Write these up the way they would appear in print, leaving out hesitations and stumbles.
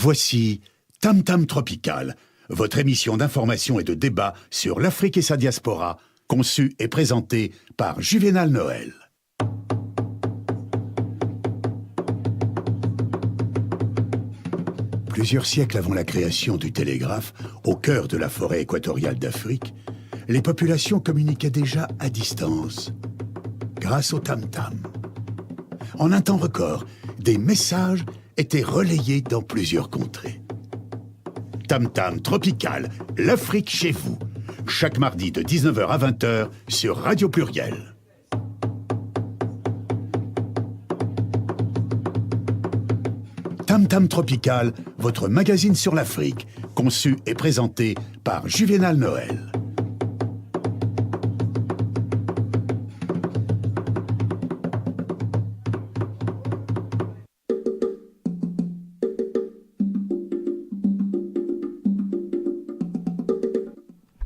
Voici Tam Tam Tropical, votre émission d'information et de débat sur l'Afrique et sa diaspora, conçue et présentée par Juvénal Noël. Plusieurs siècles avant la création du télégraphe, au cœur de la forêt équatoriale d'Afrique, les populations communiquaient déjà à distance, grâce au tam-tam. En un temps record, des messages étaient relayés dans plusieurs contrées. Tam Tam Tropical, l'Afrique chez vous, chaque mardi de 19h à 20h sur Radio Pluriel. Tam Tam Tropical, votre magazine sur l'Afrique, conçu et présenté par Juvénal Noël.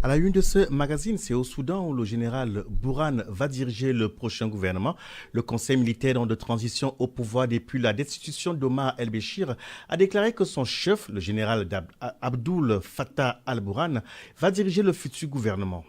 À la une de ce magazine, c'est au Soudan où le général Bourhan va diriger le prochain gouvernement. Le conseil militaire de transition au pouvoir depuis la destitution d'Omar el-Béchir a déclaré que son chef, le général Abdul Fattah al-Burhan, va diriger le futur gouvernement.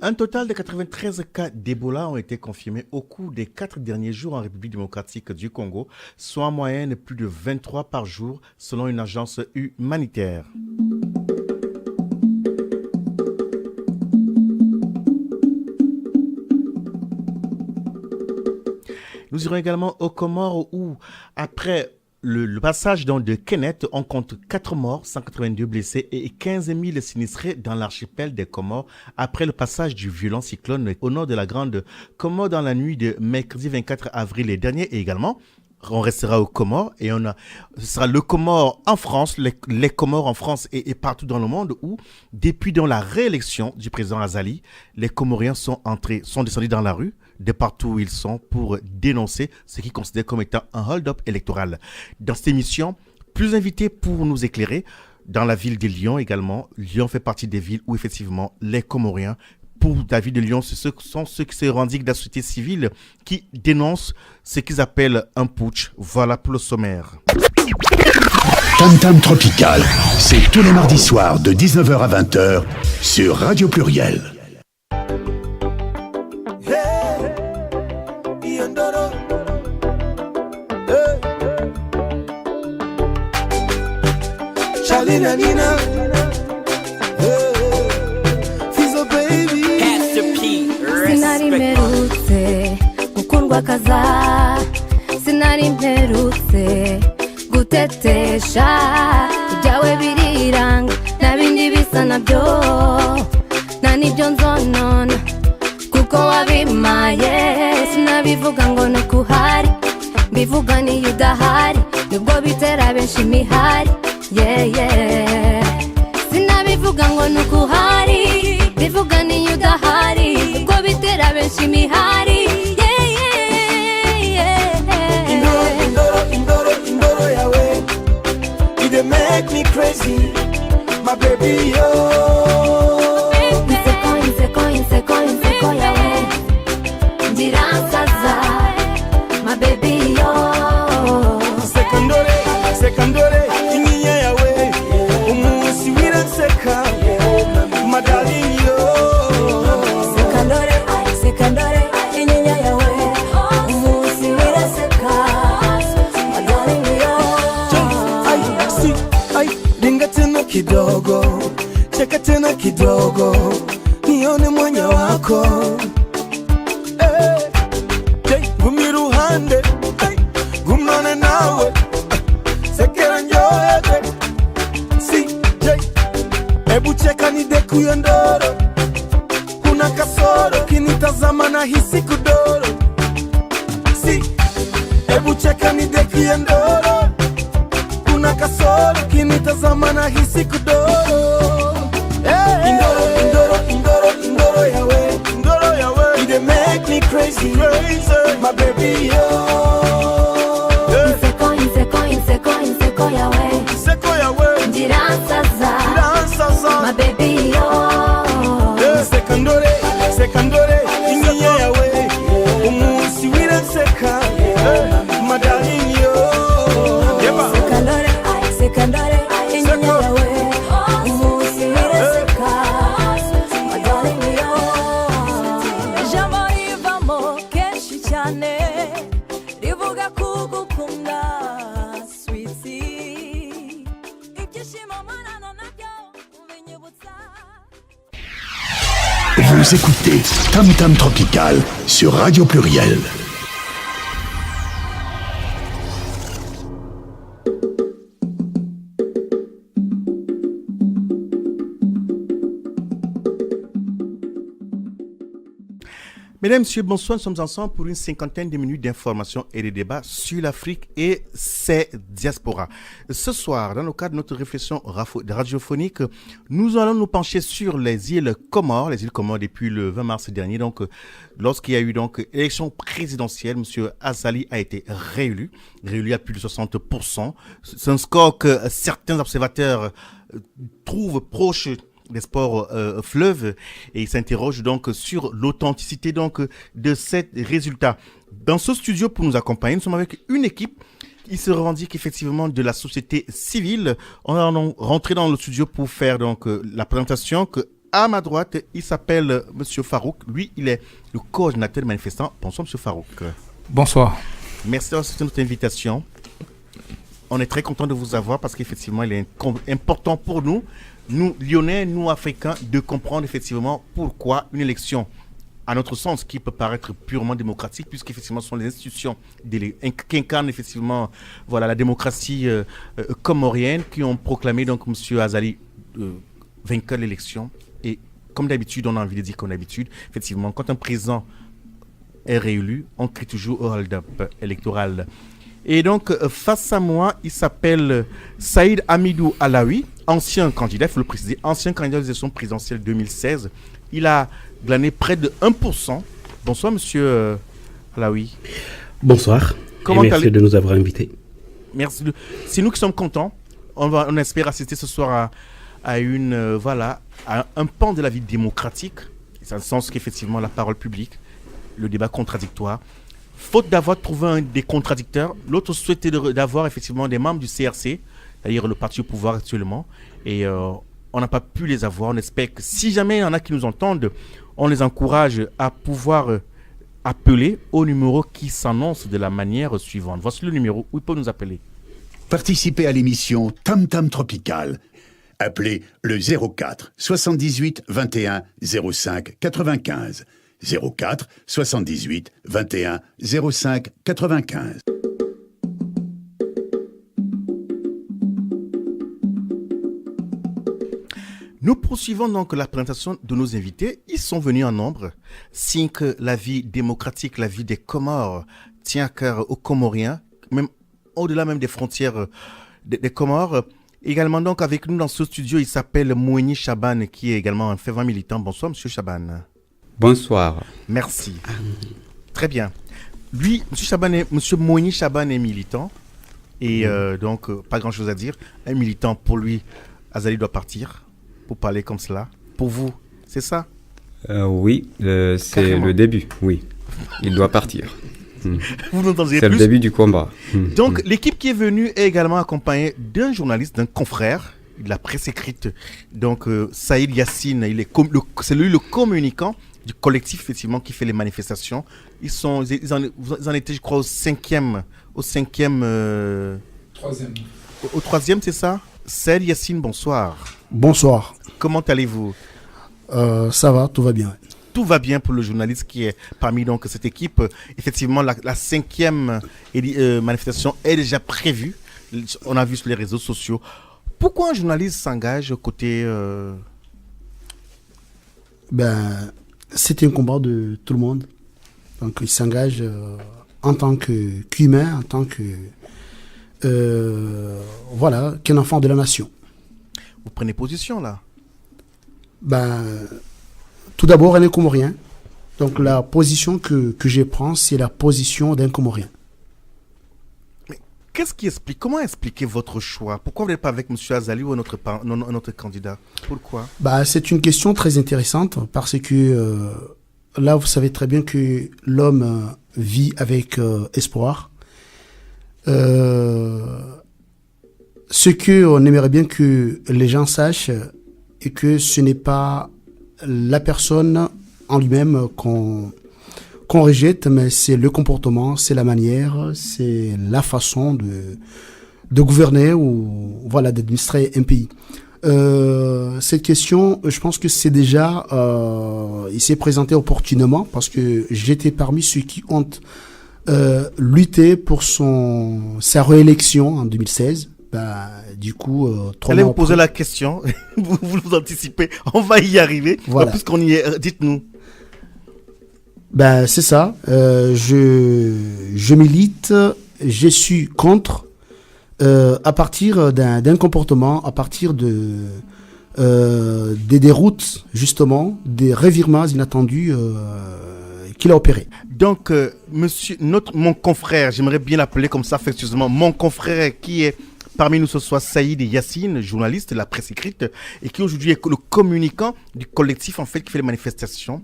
Un total de 93 cas d'Ebola ont été confirmés au cours des 4 derniers jours en République démocratique du Congo, soit en moyenne plus de 23 par jour selon une agence humanitaire. Nous irons également aux Comores où, après le passage de Kenneth, on compte 4 morts, 182 blessés et 15 000 sinistrés dans l'archipel des Comores après le passage du violent cyclone au nord de la Grande Comore dans la nuit de mercredi 24 avril dernier. Et également, on restera aux Comores et ce sera le Comore en France, les Comores en France et partout dans le monde où, depuis la réélection du président Azali, les Comoriens sont descendus dans la rue de partout où ils sont pour dénoncer ce qu'ils considèrent comme étant un hold-up électoral. Dans cette émission, plus invités pour nous éclairer, dans la ville de Lyon également. Lyon fait partie des villes où effectivement les Comoriens, pour la ville de Lyon, ce sont ceux qui se revendiquent de la société civile qui dénoncent ce qu'ils appellent un putsch. Voilà pour le sommaire. Tam Tam Tropical, c'est tous les mardis soirs de 19h à 20h sur Radio Pluriel. Nina, Nina, Fizo baby. Pastor P, Sinari mperutse gukundwa kaza, sinari mperutse gutetesha, ibyawe biriranga nabindi bisa nabyo, nta nibyo nzonona kuko wabimaye, sinabivuga ngo nukuhari, mbivuga niyo udahari, nubwo bitera benshi imihari. Yeah, yeah. Sinabivuga ngo nukuhari, bivuga niyo udahari, ubwo bitera benshi imihari. Yeah, yeah, yeah. Indoro yawe, you dey make me crazy, my baby yo. Inseko yawe, ndiransaza, my baby yo. Sekandore. Sekandore, inyinya yawe, umusi wiraseka, madalini yo. Dinga tena kidogo, cheka tena kidogo, nione mwanya wako. Gumiruhande, gumane nawe, sekera njoete. Ebu cheka nideku yondoro, kuna kasoro, kinitazama na hisi kudoro. Ebu cheka nideku yondoro, kuna kasoro, kinitazama na hisi kudoro. Indoro yawe, make me crazy, my baby, oh. inseko yawe ndiransaza my baby yo sekandore inyinya yawe umunsi wiranseka my darling yo sekandore inyinya yawe umunsi wiranseka my darling yo ijambo rivamo kenshi cyane rivuga kugukunda sweetie ibyishimo murana nabyo ubinyibutsa. Vous écoutez Tam Tam Tropical sur Radio Pluriel. Mesdames, Messieurs, bonsoir. Nous sommes ensemble pour une cinquantaine de minutes d'informations et de débats sur l'Afrique et ses diasporas. Ce soir, dans le cadre de notre réflexion radiophonique, nous allons nous pencher sur les îles Comores depuis le 20 mars dernier. Donc, lorsqu'il y a eu donc élection présidentielle, M. Azali a été réélu à plus de 60%. C'est un score que certains observateurs trouvent proche des sports fleuves et il s'interroge donc sur l'authenticité donc de ces résultats. Dans ce studio pour nous accompagner, nous sommes avec une équipe qui se revendique effectivement de la société civile. On est rentré dans le studio pour faire donc la présentation que à ma droite, il s'appelle Monsieur Farouk. Lui, il est le coordinateur des manifestants. Bonsoir Monsieur Farouk. Bonsoir. Merci d'avoir accepté notre invitation. On est très content de vous avoir parce qu'effectivement, il est important pour nous, Lyonnais, nous Africains, de comprendre effectivement pourquoi une élection, à notre sens, qui peut paraître purement démocratique, puisqu'effectivement ce sont les institutions qui incarnent effectivement la démocratie comorienne, qui ont proclamé donc M. Azali vainqueur de l'élection. Et comme d'habitude, on a envie de dire comme d'habitude, effectivement, quand un président est réélu, on crie toujours au hold-up électoral. Et donc, face à moi, il s'appelle Saïd Hamidou Alaoui, ancien candidat, il faut le préciser, ancien candidat aux élections présidentielles 2016. Il a glané près de 1%. Bonsoir, monsieur Alaoui. Bonsoir. Comment et merci de nous avoir invités. Merci. C'est nous qui sommes contents. On espère assister ce soir à un pan de la vie démocratique. C'est dans le sens qu'effectivement, la parole publique, le débat contradictoire. Faute d'avoir trouvé des contradicteurs, l'autre souhaitait d'avoir effectivement des membres du CRC, c'est-à-dire le parti au pouvoir actuellement, et on n'a pas pu les avoir. On espère que si jamais il y en a qui nous entendent, on les encourage à pouvoir appeler au numéro qui s'annonce de la manière suivante. Voici le numéro où il peut nous appeler. Participez à l'émission Tam Tam Tropical. Appelez le 04 78 21 05 95. 04 78 21 05 95. Nous poursuivons donc la présentation de nos invités. Ils sont venus en nombre, signe que la vie démocratique, la vie des Comores tient à cœur aux Comoriens, même au-delà même des frontières des Comores. Également donc avec nous dans ce studio, il s'appelle Moueni Chaban, qui est également un fervent militant. Bonsoir Monsieur Chaban. Bonsoir. Merci. Très bien. Lui, Monsieur Moueni Chaban est militant. Et donc, pas grand-chose à dire. Un militant, pour lui, Azali doit partir. Pour parler comme cela. Pour vous, c'est ça? Oui, c'est Carrément. Le début, oui. Il doit partir. Vous n'entendez C'est plus. le début du combat. Donc, l'équipe qui est venue est également accompagnée d'un journaliste, d'un confrère de la presse écrite. Donc, Saïd Yassine, c'est lui le communicant du collectif, effectivement, qui fait les manifestations. Ils en étaient, je crois, au cinquième. Au troisième, c'est ça? Saïd Yassine, bonsoir. Bonsoir. Comment allez-vous? Ça va, tout va bien. Tout va bien pour le journaliste qui est parmi donc cette équipe. Effectivement, la cinquième manifestation est déjà prévue. On a vu sur les réseaux sociaux. Pourquoi un journaliste s'engage côté... C'est un combat de tout le monde. Donc, il s'engage en tant qu'humain, en tant qu'un enfant de la nation. Vous prenez position là? Tout d'abord, elle est comorien. Donc la position que je prends, c'est la position d'un Comorien. Qu'est-ce qui explique, comment expliquer votre choix? Pourquoi vous n'êtes pas avec M. Azali ou notre candidat? Pourquoi? C'est une question très intéressante parce que là, vous savez très bien que l'homme vit avec espoir. Ce qu'on aimerait bien que les gens sachent est que ce n'est pas la personne en lui-même qu'on rejette, mais c'est le comportement, c'est la manière, c'est la façon de gouverner ou voilà, d'administrer un pays. Cette question, je pense que c'est déjà, il s'est présenté opportunément parce que j'étais parmi ceux qui ont lutté pour sa réélection en 2016. Du coup, allez vous poser la question, vous anticipez, on va y arriver, voilà. Puisqu'on y est, dites-nous. C'est ça, je milite, je suis contre, à partir d'un comportement, à partir des déroutes, justement, des revirements inattendus qu'il a opérés. Donc, mon confrère, j'aimerais bien l'appeler comme ça affectueusement, mon confrère qui est parmi nous ce soir, Saïd Yassine, journaliste de la presse écrite, et qui aujourd'hui est le communicant du collectif en fait qui fait les manifestations.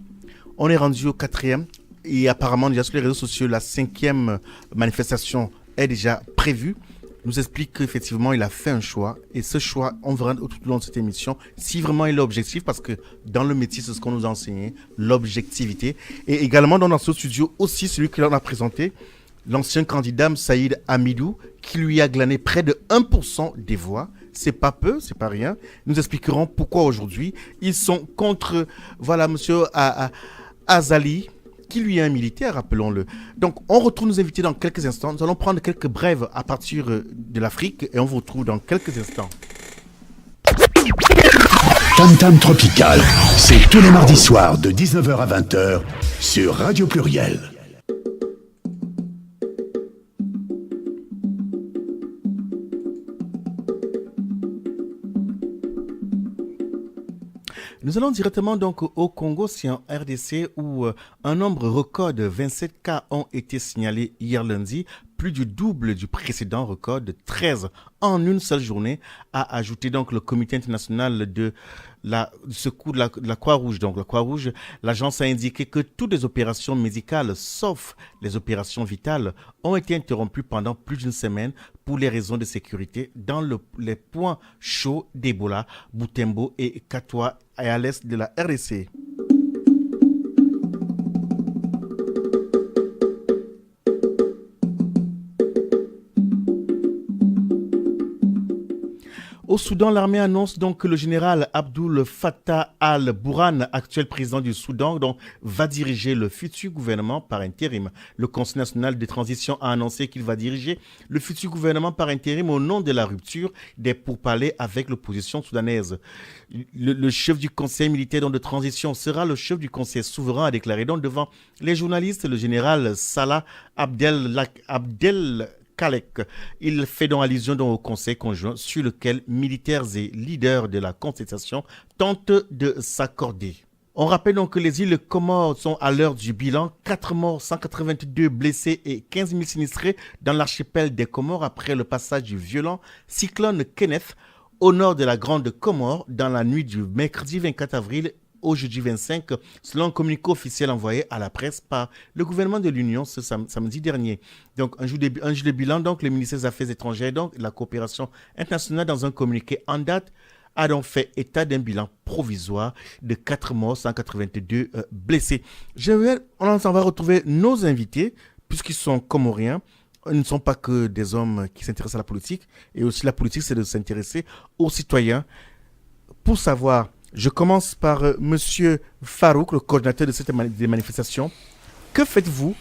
On est rendu au 4e et apparemment déjà sur les réseaux sociaux, la 5e manifestation est déjà prévue. Il nous explique qu'effectivement il a fait un choix et ce choix, on verra tout au long de cette émission si vraiment il est objectif parce que dans le métier c'est ce qu'on nous a enseigné, l'objectivité. Et également dans ce studio aussi celui que l'on a présenté, l'ancien candidat Saïd Hamidou, qui lui a glané près de 1% des voix. C'est pas peu, c'est pas rien. Nous expliquerons pourquoi aujourd'hui ils sont contre, voilà, monsieur Azali, qui lui est un militaire, rappelons-le. Donc, on retrouve nos invités dans quelques instants. Nous allons prendre quelques brèves à partir de l'Afrique et on vous retrouve dans quelques instants. Tam Tam Tropical, c'est tous les mardis soirs de 19h à 20h sur Radio Pluriel. Nous allons directement donc au Congo, c'est en RDC où un nombre record de 27 cas ont été signalés hier lundi, plus du double du précédent record de 13 en une seule journée, a ajouté donc le comité international de secours de la Croix-Rouge. Donc la Croix-Rouge, l'agence a indiqué que toutes les opérations médicales, sauf les opérations vitales, ont été interrompues pendant plus d'une semaine pour les raisons de sécurité dans les points chauds d'Ebola, Butembo et Katwa et à l'est de la RDC. Au Soudan, l'armée annonce donc que le général Abdul Fattah al-Burhan, actuel président du Soudan, donc, va diriger le futur gouvernement par intérim. Le Conseil national de transition a annoncé qu'il va diriger le futur gouvernement par intérim au nom de la rupture des pourparlers avec l'opposition soudanaise. Le chef du conseil militaire de transition sera le chef du conseil souverain, a déclaré donc devant les journalistes le général Salah Abdel Kalek. Il fait donc allusion au conseil conjoint sur lequel militaires et leaders de la contestation tentent de s'accorder. On rappelle donc que les îles Comores sont à l'heure du bilan. 4 morts, 182 blessés et 15 000 sinistrés dans l'archipel des Comores après le passage du violent cyclone Kenneth au nord de la Grande Comore dans la nuit du mercredi 24 avril au jeudi 25, selon un communiqué officiel envoyé à la presse par le gouvernement de l'Union ce samedi dernier. Donc, un jour de bilan, donc, le ministère des Affaires étrangères, donc, la coopération internationale, dans un communiqué en date, a donc fait état d'un bilan provisoire de 4 morts, 182 blessés. On va retrouver nos invités, puisqu'ils sont comoriens. Ils ne sont pas que des hommes qui s'intéressent à la politique, et aussi la politique, c'est de s'intéresser aux citoyens. Pour savoir, je commence par Monsieur Farouk, le coordinateur de des manifestations. Que faites-vous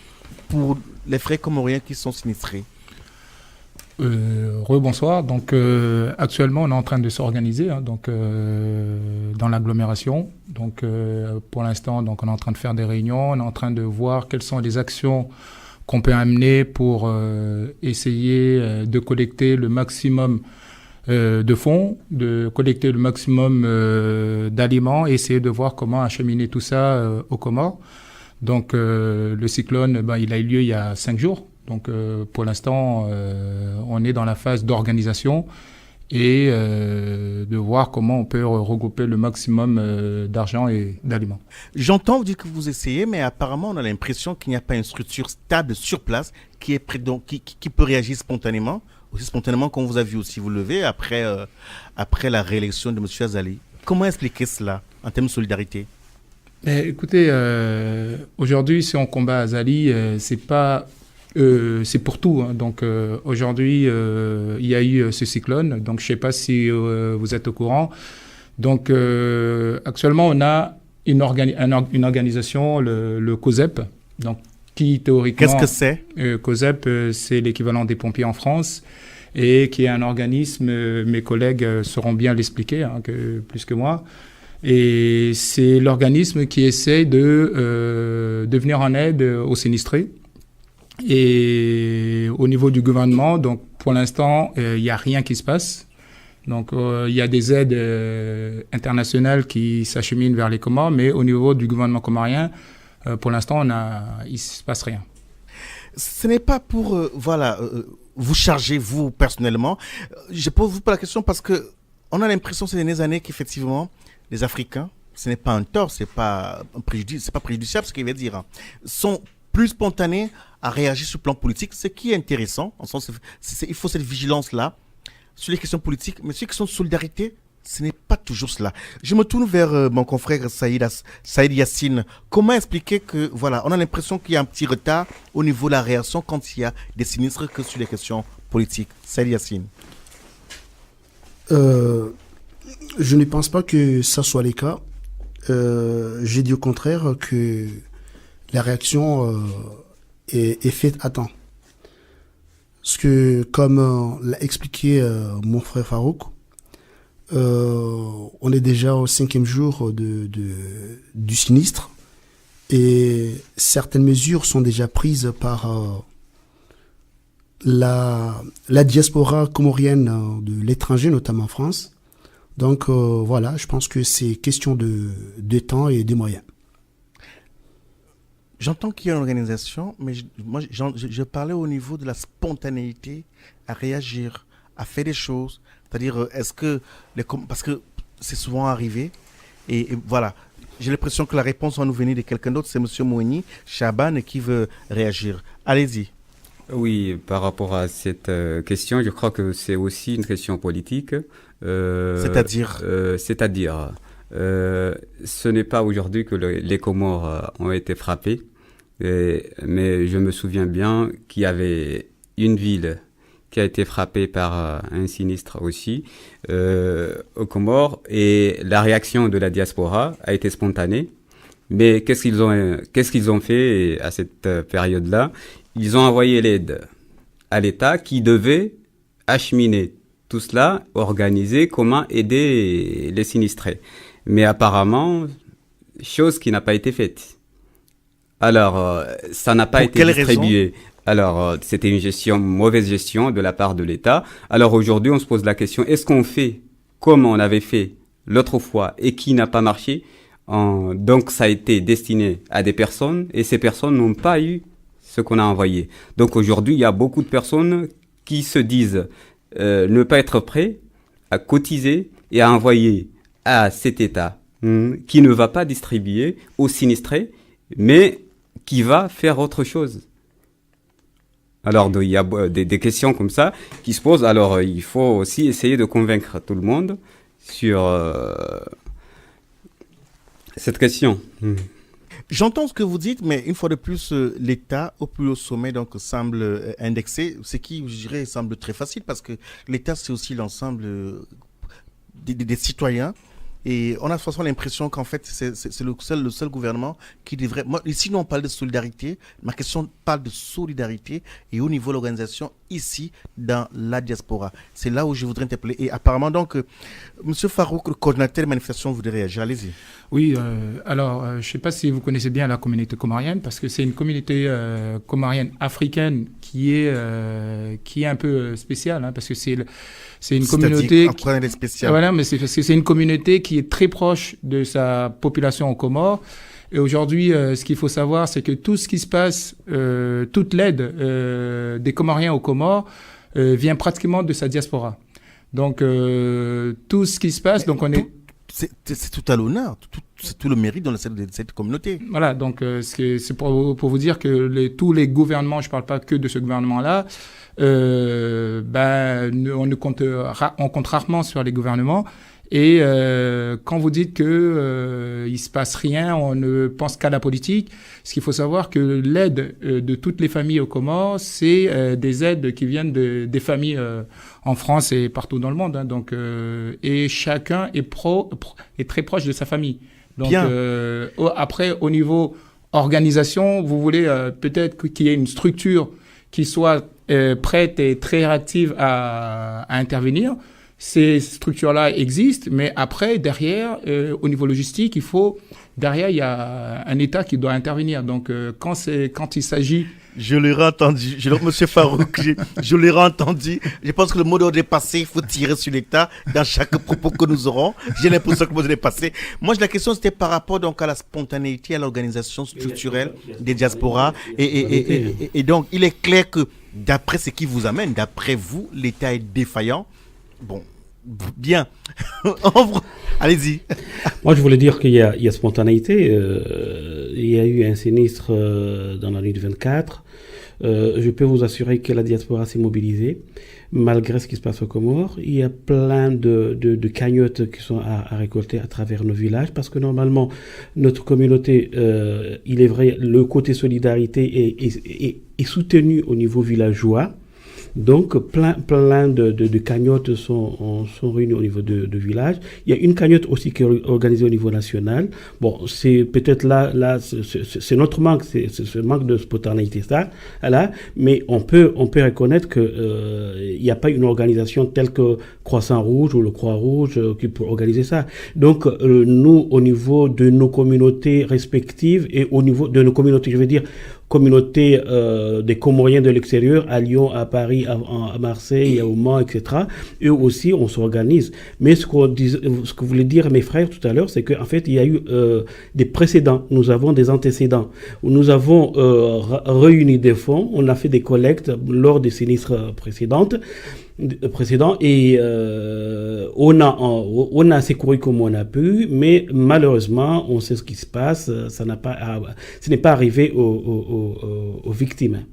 pour les frères comoriens qui sont sinistrés? Bonsoir. Donc actuellement, on est en train de s'organiser dans l'agglomération. Donc pour l'instant, donc on est en train de faire des réunions. On est en train de voir quelles sont les actions qu'on peut amener pour essayer de collecter le maximum de fonds, de collecter le maximum d'aliments et essayer de voir comment acheminer tout ça aux Comores. Donc le cyclone, il a eu lieu il y a 5 jours. Donc pour l'instant, on est dans la phase d'organisation et de voir comment on peut regrouper le maximum d'argent et d'aliments. J'entends vous dire que vous essayez, mais apparemment on a l'impression qu'il n'y a pas une structure stable sur place qui est prête, donc, qui peut réagir spontanément, aussi spontanément qu'on vous a vu aussi vous lever après la réélection de M. Azali. Comment expliquer cela en termes de solidarité? Écoutez, aujourd'hui, si on combat Azali, c'est pour tout. Hein. Donc aujourd'hui, il y a eu ce cyclone. Donc je ne sais pas si vous êtes au courant. Donc actuellement, on a une organisation, le COSEP, donc qui théoriquement. Qu'est-ce que c'est? COSEP, c'est l'équivalent des pompiers en France et qui est un organisme. Mes collègues sauront bien l'expliquer, plus que moi. Et c'est l'organisme qui essaie de venir en aide aux sinistrés. Et au niveau du gouvernement, donc pour l'instant, il n'y a rien qui se passe. Donc il y a des aides internationales qui s'acheminent vers les Comores, mais au niveau du gouvernement comorien, pour l'instant, il ne se passe rien. Ce n'est pas pour vous charger, vous, personnellement. Je pose vous pas la question parce qu'on a l'impression ces dernières années qu'effectivement, les Africains, ce n'est pas un tort, c'est pas un préjudice, c'est pas préjudiciable ce qu'il veut dire, sont plus spontanés à réagir sur le plan politique, ce qui est intéressant. En sens, il faut cette vigilance-là sur les questions politiques, mais sur les questions de solidarité, ce n'est pas toujours cela. Je me tourne vers mon confrère Saïd Yassine. Comment expliquer que, voilà, on a l'impression qu'il y a un petit retard au niveau de la réaction quand il y a des sinistres que sur les questions politiques? Saïd Yassine. Je ne pense pas que ça soit le cas. J'ai dit au contraire que la réaction est faite à temps. Parce que, comme l'a expliqué mon frère Farouk, on est déjà au 5e jour du sinistre et certaines mesures sont déjà prises par la diaspora comorienne de l'étranger, notamment en France. Donc voilà, je pense que c'est question de temps et de moyens. J'entends qu'il y a une organisation, mais je parlais au niveau de la spontanéité à réagir, à faire des choses. C'est-à-dire, parce que c'est souvent arrivé, et voilà, j'ai l'impression que la réponse va nous venir de quelqu'un d'autre, c'est M. Moueni Chaban qui veut réagir. Allez-y. Oui, par rapport à cette question, je crois que c'est aussi une question politique. C'est-à-dire ce n'est pas aujourd'hui que les Comores ont été frappés, mais je me souviens bien qu'il y avait une ville qui a été frappée par un sinistre aussi aux Comores, et la réaction de la diaspora a été spontanée. Mais qu'est-ce qu'ils ont fait à cette période-là? Ils ont envoyé l'aide à l'État qui devait acheminer tout cela, organiser comment aider les sinistrés. Mais apparemment, chose qui n'a pas été faite. Alors, ça n'a pas été distribué. Raison? Alors, c'était une mauvaise gestion de la part de l'État. Alors aujourd'hui, on se pose la question, est-ce qu'on fait comme on avait fait l'autre fois et qui n'a pas marché? Donc, ça a été destiné à des personnes et ces personnes n'ont pas eu ce qu'on a envoyé. Donc aujourd'hui, il y a beaucoup de personnes qui se disent ne pas être prêts à cotiser et à envoyer à cet État qui ne va pas distribuer aux sinistrés, mais qui va faire autre chose. Alors, il y a des questions comme ça qui se posent. Alors, il faut aussi essayer de convaincre tout le monde sur cette question. J'entends ce que vous dites, mais une fois de plus, l'État au plus haut sommet donc semble indexé, ce qui, je dirais, semble très facile parce que l'État, c'est aussi l'ensemble des citoyens. Et on a de toute façon l'impression qu'en fait, c'est le seul gouvernement qui devrait... Ici, nous, on parle de solidarité. Ma question parle de solidarité et au niveau de l'organisation, ici, dans la diaspora. C'est là où je voudrais interpeller. Et apparemment, donc, M. Farouk, le coordinateur des manifestations, voudrait réagir. Allez-y. Oui, alors, je ne sais pas si vous connaissez bien la communauté comorienne, parce que c'est une communauté comorienne africaine qui est un peu spéciale, parce que c'est une communauté... spéciale. Voilà, mais c'est parce que c'est une communauté qui est très proche de sa population aux Comores Et aujourd'hui, ce qu'il faut savoir, c'est que tout ce qui se passe, toute l'aide des Comoriens aux Comores vient pratiquement de sa diaspora. Donc, tout ce qui se passe, donc on est... C'est tout à l'honneur, c'est tout le mérite de cette communauté. Voilà, donc c'est pour vous dire que tous les gouvernements, je ne parle pas que de ce gouvernement-là, on compte rarement sur les gouvernements. Et quand vous dites que il se passe rien, on ne pense qu'à la politique, ce qu'il faut savoir que l'aide de toutes les familles aux Comores, c'est des aides qui viennent des familles en France et partout dans le monde. Hein, donc, et chacun est très proche de sa famille. Donc après, au niveau organisation, vous voulez peut-être qu'il y ait une structure qui soit prête et très réactive à intervenir. Ces structures-là existent, mais après, derrière, au niveau logistique, derrière, il y a un État qui doit intervenir. Donc, quand il s'agit... Je l'ai entendu, Monsieur Farouk, je l'ai entendu. Je pense que le mot d'ordre est passé, il faut tirer sur l'État dans chaque propos que nous aurons. J'ai l'impression que le mot d'ordre est passé. Moi, la question, c'était par rapport donc à la spontanéité, à l'organisation structurelle des diasporas. Et donc, il est clair que d'après ce qui vous amène, d'après vous, l'État est défaillant. Bon, bien. Allez-y. Moi, je voulais dire qu'il y a spontanéité. Il y a eu un sinistre dans la nuit du 24. Je peux vous assurer que la diaspora s'est mobilisée, malgré ce qui se passe aux Comores. Il y a plein de cagnottes qui sont à récolter à travers nos villages, parce que normalement, notre communauté, il est vrai, le côté solidarité est soutenu au niveau villageois. Donc, plein de cagnottes sont réunies au niveau de village. Il y a une cagnotte aussi qui est organisée au niveau national. Bon, c'est peut-être là, c'est notre manque, c'est ce manque de spontanéité, là. Mais on peut reconnaître que il n'y a pas une organisation telle que Croissant-Rouge ou le Croix-Rouge qui peut organiser ça. Donc, nous, au niveau de nos communautés respectives et au niveau de nos communautés, je veux dire, communauté des Comoriens de l'extérieur, à Lyon, à Paris, à Marseille, au Mans, etc. Eux aussi, on s'organise. Mais ce que voulaient dire mes frères tout à l'heure, c'est qu'en fait, il y a eu des précédents. Nous avons des antécédents. Nous avons réuni des fonds. On a fait des collectes lors des sinistres précédents et on a secouru comme on a pu, mais malheureusement on sait ce qui se passe, ce n'est pas arrivé aux victimes.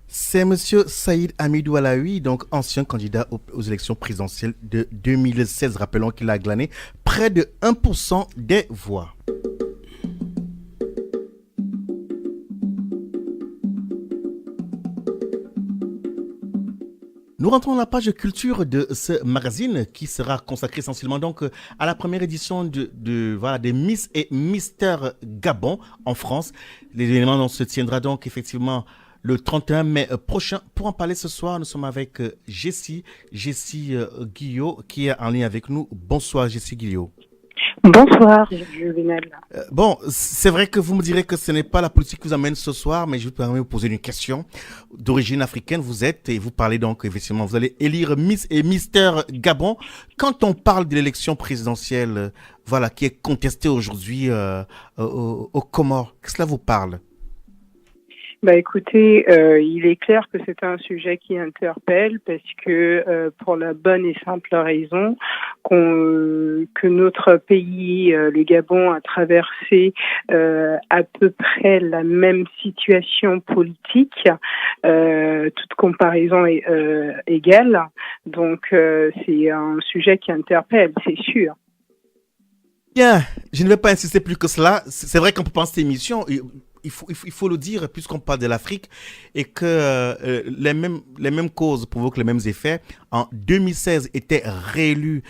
C'est Monsieur Saïd Hamidou Alaoui, donc ancien candidat aux élections présidentielles de 2016. Rappelons qu'il a glané près de 1% des voix. Nous rentrons dans la page culture de ce magazine qui sera consacré essentiellement donc à la première édition des Miss et Mister Gabon en France. Les événements se tiendra donc effectivement le 31 mai prochain. Pour en parler ce soir, nous sommes avec Jessie Guillot qui est en ligne avec nous. Bonsoir Jessie Guillot. Bonsoir, Juvenal. Bon, c'est vrai que vous me direz que ce n'est pas la politique qui vous amène ce soir, mais je vous permets de vous poser une question. D'origine africaine, vous êtes, et vous parlez donc, effectivement, vous allez élire Miss et Mister Gabon. Quand on parle de l'élection présidentielle, qui est contestée aujourd'hui aux Comores, qu'est-ce que cela vous parle? Écoutez, il est clair que c'est un sujet qui interpelle parce que pour la bonne et simple raison que notre pays, le Gabon, a traversé à peu près la même situation politique, toute comparaison est égale. Donc c'est un sujet qui interpelle, c'est sûr. Bien, je ne vais pas insister plus que cela. C'est vrai qu'on peut penser cette émission. Il faut le dire, puisqu'on parle de l'Afrique, et que les mêmes causes provoquent les mêmes effets. En 2016, était réélu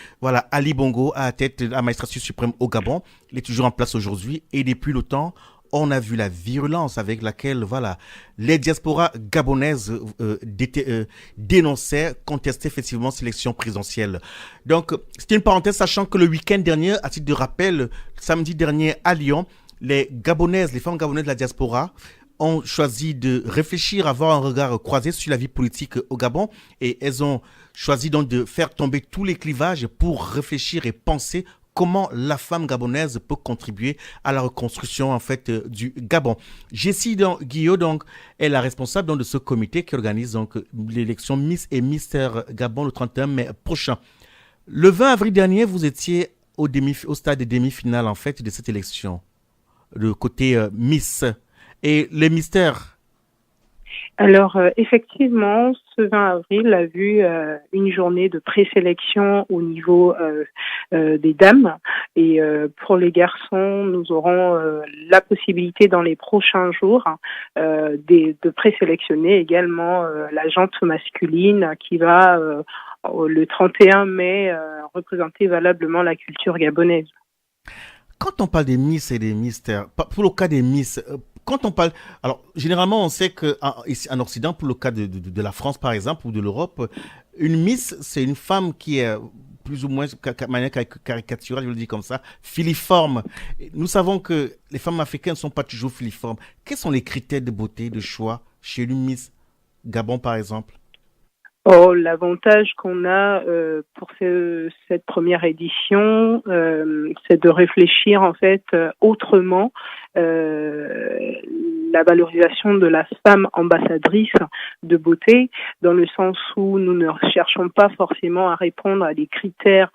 Ali Bongo à la tête de la magistrature suprême au Gabon. Il est toujours en place aujourd'hui. Et depuis le temps, on a vu la virulence avec laquelle les diasporas gabonaises dénonçaient, contestaient effectivement cette élection présidentielle. Donc, c'était une parenthèse, sachant que le week-end dernier, à titre de rappel, samedi dernier à Lyon, les femmes gabonaises de la diaspora ont choisi de réfléchir, avoir un regard croisé sur la vie politique au Gabon, et elles ont choisi donc de faire tomber tous les clivages pour réfléchir et penser comment la femme gabonaise peut contribuer à la reconstruction en fait du Gabon. Jessie Guillot donc est la responsable donc, de ce comité qui organise donc l'élection Miss et Mister Gabon le 31 mai prochain. Le 20 avril dernier, vous étiez au stade de demi-finale en fait de cette élection, le côté Miss et les mystères. Alors, effectivement, ce 20 avril a vu une journée de présélection au niveau des dames. Et pour les garçons, nous aurons la possibilité dans les prochains jours de présélectionner également la jante masculine qui va, le 31 mai, représenter valablement la culture gabonaise. Quand on parle des Miss et des mystères, pour le cas des Miss, quand on parle... Alors, généralement, on sait qu'ici en Occident, pour le cas de la France, par exemple, ou de l'Europe, une Miss, c'est une femme qui est plus ou moins, de manière caricaturale, je le dis comme ça, filiforme. Nous savons que les femmes africaines ne sont pas toujours filiformes. Quels sont les critères de beauté, de choix chez une Miss Gabon, par exemple? Oh, l'avantage qu'on a pour cette première édition, c'est de réfléchir en fait autrement la valorisation de la femme ambassadrice de beauté, dans le sens où nous ne cherchons pas forcément à répondre à des critères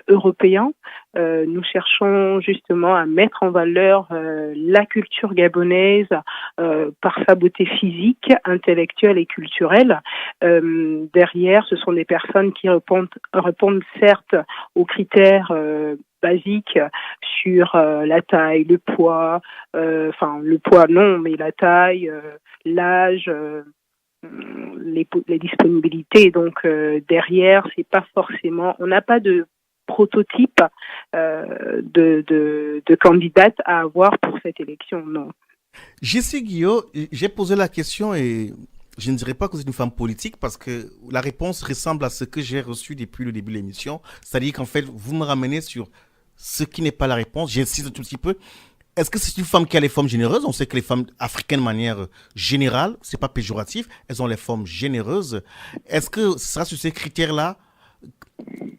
européens. Nous cherchons justement à mettre en valeur la culture gabonaise par sa beauté physique, intellectuelle et culturelle. Derrière, ce sont des personnes qui répondent certes aux critères basiques sur la taille, le poids, le poids non, mais la taille, l'âge, les disponibilités. Donc derrière, c'est pas forcément, on n'a pas de prototype de candidate à avoir pour cette élection, non. Jessie Guillot, j'ai posé la question et je ne dirais pas que vous êtes une femme politique parce que la réponse ressemble à ce que j'ai reçu depuis le début de l'émission. C'est-à-dire qu'en fait, vous me ramenez sur ce qui n'est pas la réponse. J'insiste un tout petit peu. Est-ce que c'est une femme qui a les formes généreuses? On sait que les femmes africaines, de manière générale, c'est pas péjoratif, elles ont les formes généreuses. Est-ce que ce sera sur ces critères-là?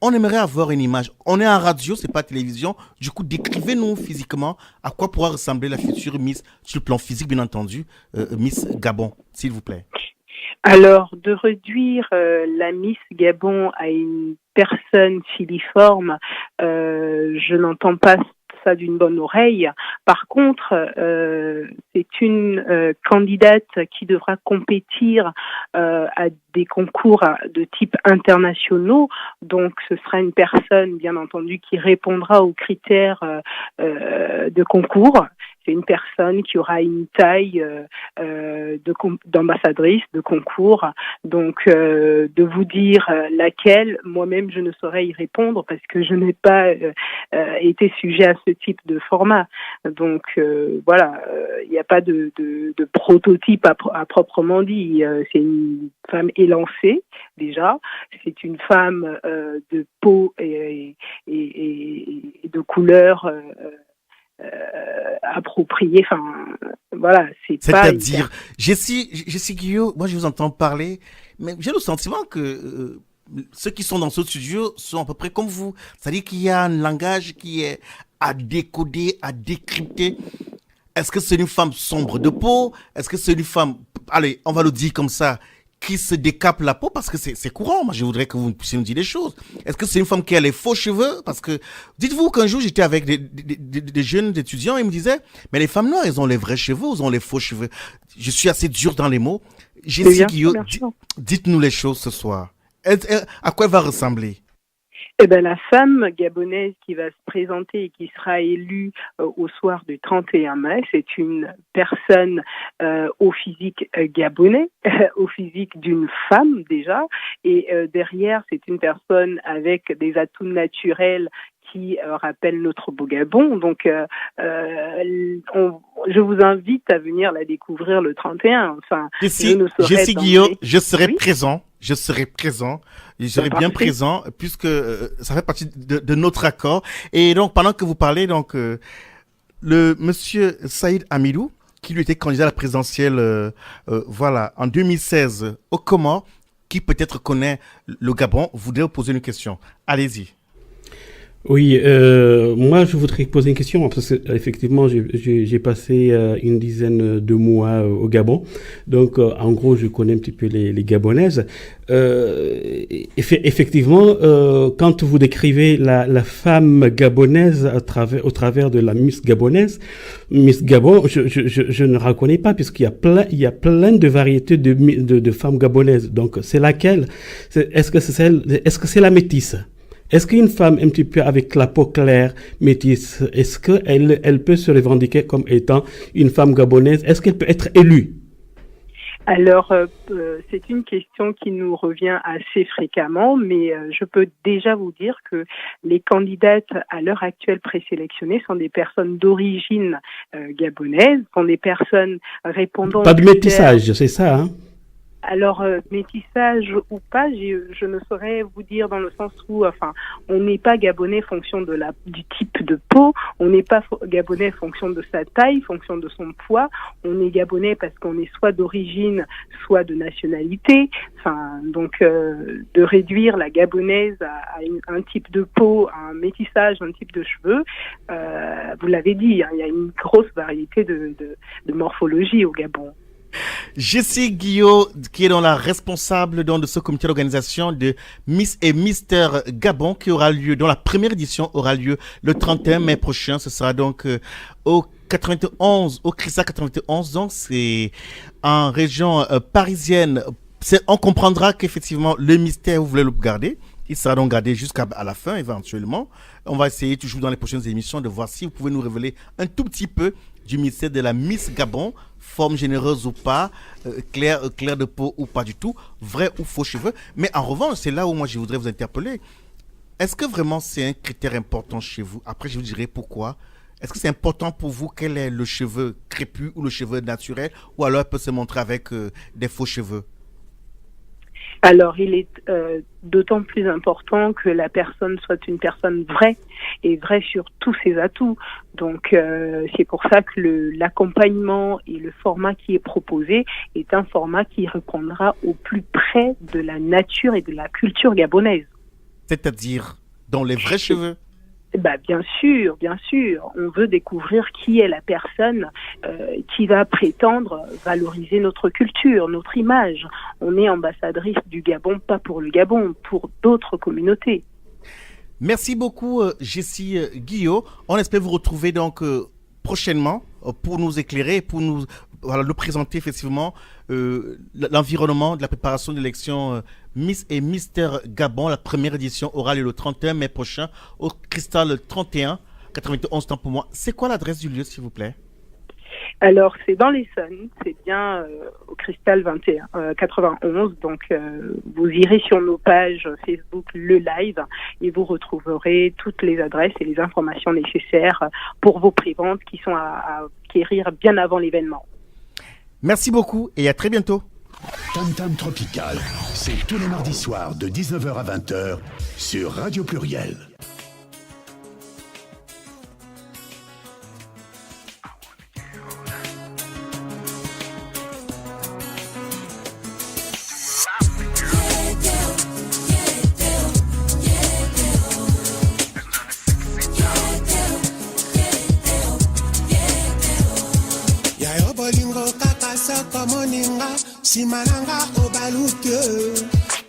On aimerait avoir une image. On est en radio, c'est pas télévision. Du coup, décrivez-nous physiquement à quoi pourra ressembler la future Miss, sur le plan physique, bien entendu, Miss Gabon, s'il vous plaît. Alors, de réduire la Miss Gabon à une personne filiforme, je n'entends pas ça d'une bonne oreille. Par contre, c'est une candidate qui devra compétir à des concours de type internationaux. Donc, ce sera une personne, bien entendu, qui répondra aux critères de concours. C'est une personne qui aura une taille d'ambassadrice de concours. Donc, de vous dire laquelle, moi-même, je ne saurais y répondre parce que je n'ai pas été sujet à ce type de format. Donc, voilà, il n'y a pas de prototype à proprement dit. C'est une femme élancée, déjà. C'est une femme de peau et de couleur approprié, voilà, c'est-à-dire, Jessie Guillot, moi je vous entends parler, mais j'ai le sentiment que ceux qui sont dans ce studio sont à peu près comme vous, c'est-à-dire qu'il y a un langage qui est à décoder, à décrypter. Est-ce que c'est une femme sombre de peau? Est-ce que c'est une femme, allez, on va le dire comme ça, qui se décape la peau parce que c'est courant. Moi, je voudrais que vous puissiez nous dire des choses. Est-ce que c'est une femme qui a les faux cheveux? Parce que, dites-vous qu'un jour, j'étais avec des jeunes étudiants et ils me disaient, mais les femmes noires, elles ont les vrais cheveux, elles ont les faux cheveux. Je suis assez dur dans les mots. Jessie Guillot, dites-nous les choses ce soir. À quoi elle va ressembler? Eh ben, la femme gabonaise qui va se présenter et qui sera élue au soir du 31 mai, c'est une personne au physique gabonais, au physique d'une femme déjà, et derrière, c'est une personne avec des atouts naturels qui rappellent notre beau Gabon. Donc, je vous invite à venir la découvrir le 31. Enfin, Jessie Guillot, je serai présent. Je serai présent, je serai bien présent puisque ça fait partie de notre accord. Et donc, pendant que vous parlez, donc le monsieur Saïd Amidou, qui lui était candidat à la présidentielle, voilà, en 2016 au Comores, qui peut-être connaît le Gabon, voudrait vous poser une question. Allez-y. Oui, moi je voudrais poser une question parce que effectivement j'ai passé une dizaine de mois au Gabon, donc en gros je connais un petit peu les Gabonaises. Effectivement, quand vous décrivez la femme gabonaise au travers de la Miss gabonaise, Miss Gabon, je ne reconnais pas puisqu'il y a plein de variétés de femmes gabonaises. Donc c'est laquelle? Est-ce que c'est la métisse? Est-ce qu'une femme un petit peu avec la peau claire, métisse, est-ce qu'elle peut se revendiquer comme étant une femme gabonaise? Est-ce qu'elle peut être élue? Alors, c'est une question qui nous revient assez fréquemment, mais je peux déjà vous dire que les candidates à l'heure actuelle présélectionnées sont des personnes d'origine gabonaise, sont des personnes répondant... Pas de métissage, c'est ça, hein? Alors, métissage ou pas, je ne saurais vous dire dans le sens où, enfin, on n'est pas gabonais fonction du type de peau, on n'est pas gabonais fonction de sa taille, fonction de son poids, on est gabonais parce qu'on est soit d'origine, soit de nationalité. Enfin, donc, de réduire la gabonaise à un type de peau, à un métissage, un type de cheveux, vous l'avez dit, hein, il y a une grosse variété de morphologie au Gabon. Jessie Guillot, qui est la responsable de ce comité d'organisation de Miss et Mister Gabon, qui aura lieu, dont la première édition aura lieu le 31 mai prochain. Ce sera donc au 91, au CRISA 91, donc c'est en région parisienne. On comprendra qu'effectivement le mystère, vous voulez le garder. Il sera donc gardé jusqu'à la fin éventuellement. On va essayer toujours dans les prochaines émissions de voir si vous pouvez nous révéler un tout petit peu du mystère de la Miss Gabon, forme généreuse ou pas, clair de peau ou pas du tout, vrai ou faux cheveux. Mais en revanche, c'est là où moi je voudrais vous interpeller. Est-ce que vraiment c'est un critère important chez vous? Après, je vous dirai pourquoi. Est-ce que c'est important pour vous quel est le cheveu crépus ou le cheveu naturel, ou alors elle peut se montrer avec des faux cheveux? Alors, il est d'autant plus important que la personne soit une personne vraie et vraie sur tous ses atouts. Donc, c'est pour ça que l'accompagnement et le format qui est proposé est un format qui répondra au plus près de la nature et de la culture gabonaise. C'est-à-dire dans les vrais cheveux? Bien sûr. On veut découvrir qui est la personne qui va prétendre valoriser notre culture, notre image. On est ambassadrice du Gabon, pas pour le Gabon, pour d'autres communautés. Merci beaucoup, Jessie Guillot. On espère vous retrouver donc prochainement pour nous éclairer, pour nous nous présenter effectivement l'environnement de la préparation de l'élection Miss et Mister Gabon. La première édition aura lieu le 31 mai prochain au Cristal 31, 91 temps pour moi. C'est quoi l'adresse du lieu, s'il vous plaît? Alors, c'est dans l'Essonne, c'est bien au Cristal 91. Donc, vous irez sur nos pages Facebook Le Live et vous retrouverez toutes les adresses et les informations nécessaires pour vos préventes qui sont à acquérir bien avant l'événement. Merci beaucoup et à très bientôt. Tam Tam Tropical, c'est tous les mardis soirs de 19h à 20h sur Radio Pluriel. Simananga obaluke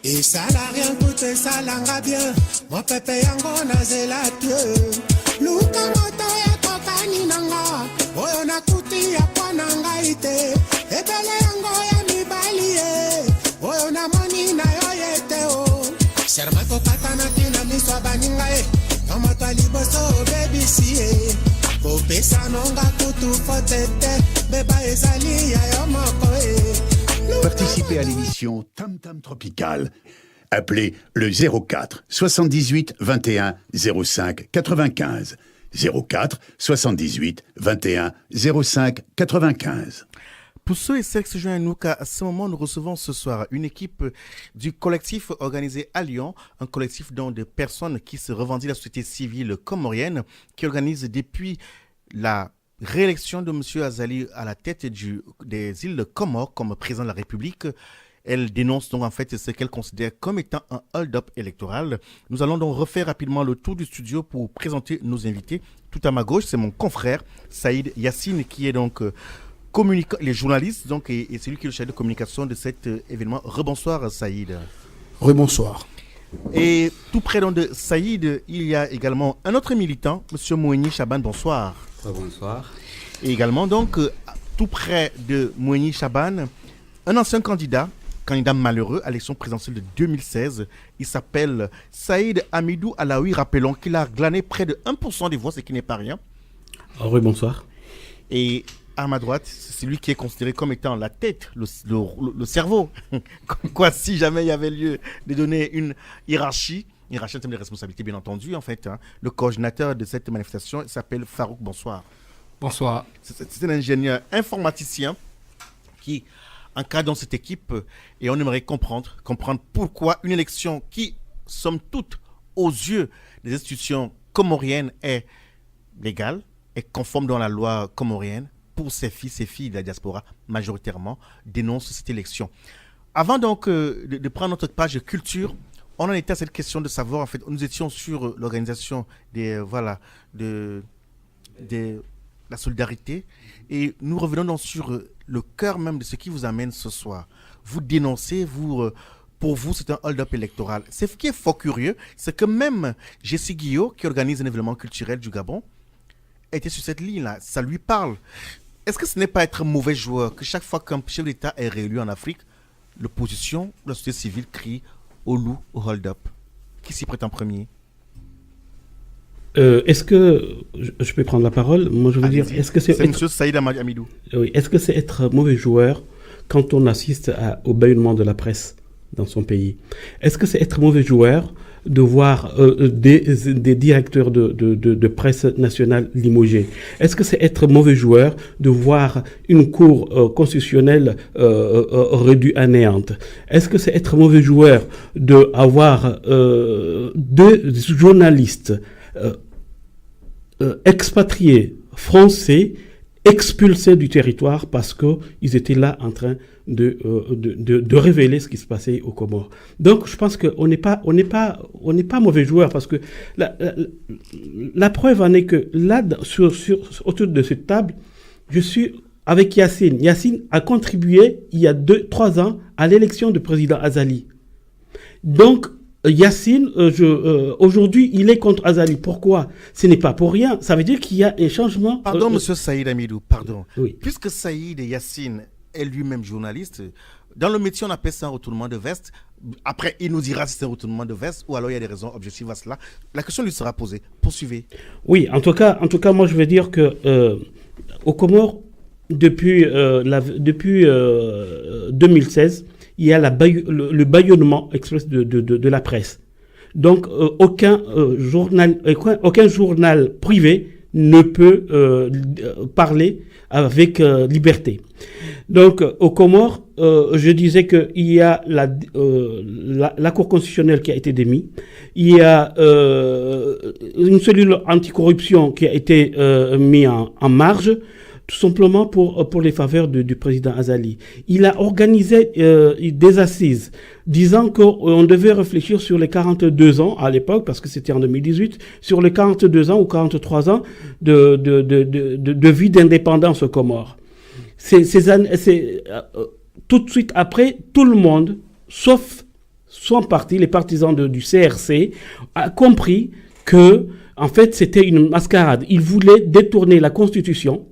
et ça n'a rien coûté, ça langa bien mon pépé yango na zelate luka moto ya kokani nanga oyo na kuti ya kwananga ite ebele yango ya mibali oyo na moni na yo yete o serma to katana tina miswa baninga tomato liboso baby si kopesa nonga kutu fotete beba ezali ya yo moko Participez à l'émission Tam Tam Tropical. Appelez le 04 78 21 05 95. 04 78 21 05 95. Pour ceux et celles qui se joignent à nous, à ce moment, nous recevons ce soir une équipe du collectif organisé à Lyon, un collectif dont des personnes qui se revendiquent la société civile comorienne, qui organise depuis la réélection de M. Azali à la tête des îles Comores comme président de la République. Elle dénonce donc en fait ce qu'elle considère comme étant un hold-up électoral. Nous allons donc refaire rapidement le tour du studio pour présenter nos invités. Tout à ma gauche, c'est mon confrère Saïd Yassine qui est donc les journalistes donc, et c'est lui qui est le chef de communication de cet événement. Rebonsoir Saïd. Rebonsoir. Et tout près donc, de Saïd, il y a également un autre militant, M. Moueni Chaban, bonsoir. Bonsoir. Et également donc tout près de Moueni Chaban, un ancien candidat malheureux à l'élection présidentielle de 2016. Il s'appelle Saïd Hamidou Alaoui. Rappelons qu'il a glané près de 1% des voix, ce qui n'est pas rien. Oui, bonsoir. Et à ma droite, c'est lui qui est considéré comme étant la tête, le cerveau. Comme quoi, si jamais il y avait lieu de donner une hiérarchie en termes de responsabilité, bien entendu, en fait. Le coordinateur de cette manifestation s'appelle Farouk. Bonsoir. Bonsoir. C'est un ingénieur informaticien qui encadre dans cette équipe et on aimerait comprendre pourquoi une élection qui, somme toute, aux yeux des institutions comoriennes, est légale, est conforme dans la loi comorienne, pour ses filles de la diaspora, majoritairement, dénoncent cette élection. Avant donc de prendre notre page de culture, on en était à cette question de savoir, en fait, nous étions sur l'organisation de la solidarité et nous revenons donc sur le cœur même de ce qui vous amène ce soir. Vous dénoncez, pour vous, c'est un hold-up électoral. Ce qui est fort curieux, c'est que même Jessie Guillot, qui organise un événement culturel du Gabon, était sur cette ligne-là. Ça lui parle. Est-ce que ce n'est pas être mauvais joueur que chaque fois qu'un chef d'État est réélu en Afrique, l'opposition, la société civile crie au loup, au hold-up? Qui s'y prête en premier? Est-ce que je peux prendre la parole? Moi, je veux dire, est-ce que c'est M. Saïd Hamidou. Oui, est-ce que c'est être mauvais joueur quand on assiste au bâillonnement de la presse dans son pays? Est-ce que c'est être mauvais joueur de voir des directeurs de presse nationale limogés? Est-ce que c'est être mauvais joueur de voir une cour constitutionnelle réduite à néant? Est-ce que c'est être mauvais joueur de avoir deux journalistes expatriés français expulsés du territoire parce qu'ils étaient là en train de révéler ce qui se passait aux Comores? Donc, je pense qu'on n'est pas mauvais joueur parce que la preuve en est que là, autour de cette table, je suis avec Yassine. Yassine a contribué il y a 2-3 ans à l'élection du président Azali. Donc, Yassine, aujourd'hui, il est contre Azali. Pourquoi? Ce n'est pas pour rien. Ça veut dire qu'il y a un changement. Pardon, monsieur Saïd Hamidou, pardon. Oui. Puisque Saïd et Yassine est lui-même journaliste, dans le métier, on appelle ça un retournement de veste. Après, il nous dira si c'est un retournement de veste ou alors il y a des raisons objectives à cela. La question lui sera posée. Poursuivez. Oui, en tout cas, moi, je veux dire que aux Comores, depuis 2016, il y a le bâillonnement express de la presse. Donc, aucun journal privé ne peut parler avec liberté. Donc, aux Comores, je disais qu'il y a la Cour constitutionnelle qui a été démise. Il y a une cellule anticorruption qui a été mise en marge, tout simplement pour les faveurs du président Azali. Il a organisé des assises disant qu'on devait réfléchir sur les 42 ans à l'époque, parce que c'était en 2018, sur les 42 ans ou 43 ans de vie d'indépendance aux Comores. Tout de suite après, tout le monde, sauf son parti, les partisans du CRC, a compris que, en fait, c'était une mascarade. Ils voulaient détourner la Constitution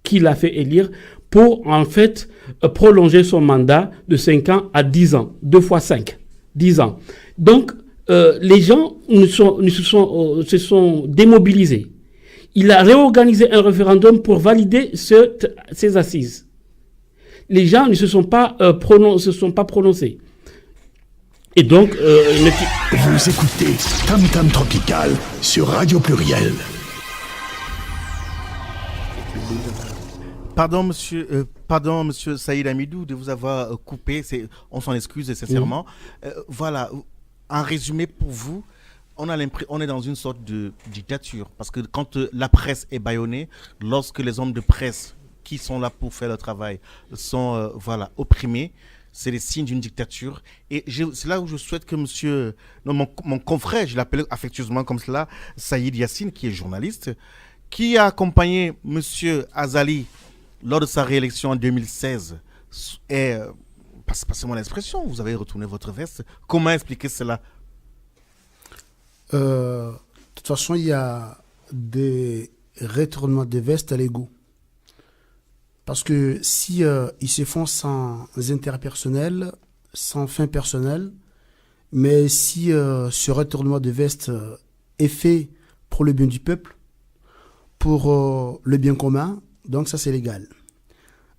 qu'il a fait élire pour, en fait, prolonger son mandat de 5 ans à 10 ans. 2 fois 5, 10 ans. Donc, les gens se sont démobilisés. Il a réorganisé un référendum pour valider ces assises. Les gens ne se sont pas prononcés. Et donc, vous écoutez Tam Tam Tropical sur Radio Pluriel. Pardon, monsieur Saïd Hamidou, de vous avoir coupé. On s'en excuse sincèrement. Voilà, en résumé pour vous, on est dans une sorte de dictature. Parce que quand la presse est bâillonnée, lorsque les hommes de presse qui sont là pour faire leur travail sont opprimés, c'est les signes d'une dictature. Et c'est là où je souhaite que mon confrère, je l'appelle affectueusement comme cela, Saïd Yassine, qui est journaliste, qui a accompagné monsieur Azali lors de sa réélection en 2016. Et, passez-moi l'expression, vous avez retourné votre veste. Comment expliquer cela? De toute façon, il y a des retournements de veste à l'ego. Parce que si ils se font sans intérêt personnel, sans fin personnelle, mais si ce retournement de veste est fait pour le bien du peuple, pour le bien commun, donc ça c'est légal.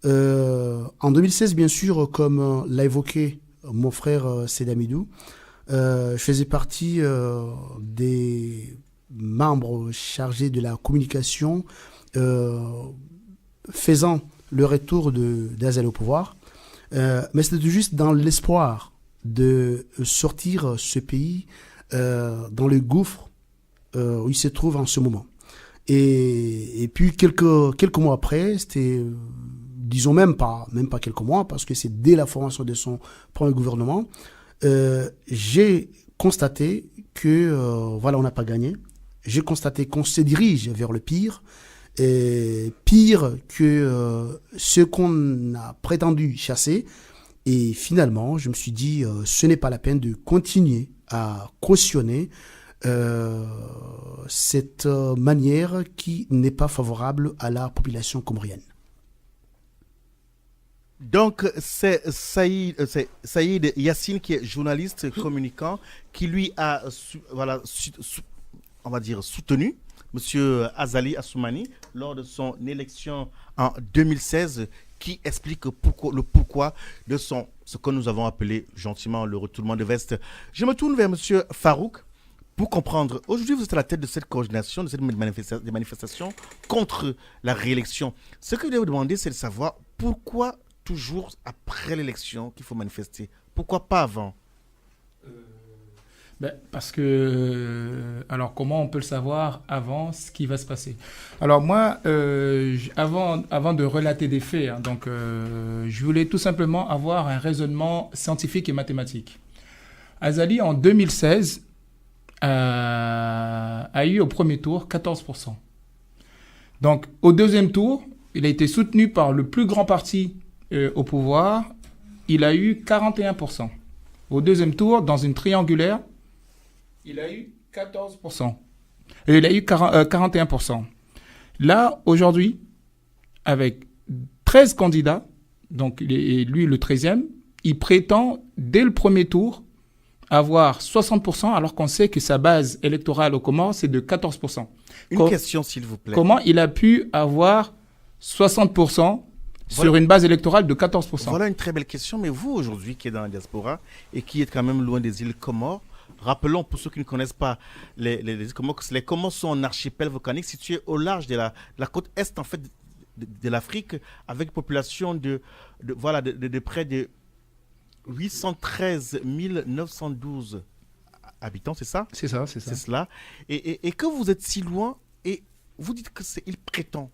En 2016, bien sûr, comme l'a évoqué mon frère Sedamidou, je faisais partie des membres chargés de la communication faisant le retour d'Azali au pouvoir. Mais c'était juste dans l'espoir de sortir ce pays dans le gouffre où il se trouve en ce moment. Et puis quelques mois après, c'était, disons même pas quelques mois, parce que c'est dès la formation de son premier gouvernement, j'ai constaté que voilà, on n'a pas gagné. J'ai constaté qu'on se dirige vers le pire, et pire que ce qu'on a prétendu chasser. Et finalement, je me suis dit, ce n'est pas la peine de continuer à cautionner cette manière qui n'est pas favorable à la population comorienne. Donc, c'est Saïd Yassine, qui est journaliste communicant, qui lui a on va dire soutenu M. Azali Assoumani lors de son élection en 2016, qui explique le pourquoi de ce que nous avons appelé gentiment le retournement de veste. Je me tourne vers M. Farouk pour comprendre. Aujourd'hui, vous êtes à la tête de cette coordination, de cette manifestation contre la réélection. Ce que je voulais vous demander, c'est de savoir pourquoi toujours après l'élection qu'il faut manifester. Pourquoi pas avant? Parce que, alors comment on peut le savoir avant ce qui va se passer? Alors moi, avant de relater des faits, je voulais tout simplement avoir un raisonnement scientifique et mathématique. Azali, en 2016, a eu au premier tour 14%. Donc au deuxième tour, il a été soutenu par le plus grand parti au pouvoir, il a eu 41%. Au deuxième tour, dans une triangulaire, il a eu 14%. Et il a eu 41%. Là, aujourd'hui, avec 13 candidats, donc lui le 13e, il prétend, dès le premier tour, avoir 60%, alors qu'on sait que sa base électorale au Comores, c'est de 14%. Une question, s'il vous plaît. Comment il a pu avoir 60% sur une base électorale de 14%? Voilà une très belle question, mais vous, aujourd'hui, qui êtes dans la diaspora et qui êtes quand même loin des îles Comores, rappelons, pour ceux qui ne connaissent pas les Comores, les Comores sont un archipel volcanique situé au large de la côte est en fait de l'Afrique, avec une population de près de 813 912 habitants, c'est ça? C'est ça. C'est cela. Et que vous êtes si loin, et vous dites qu'il prétend.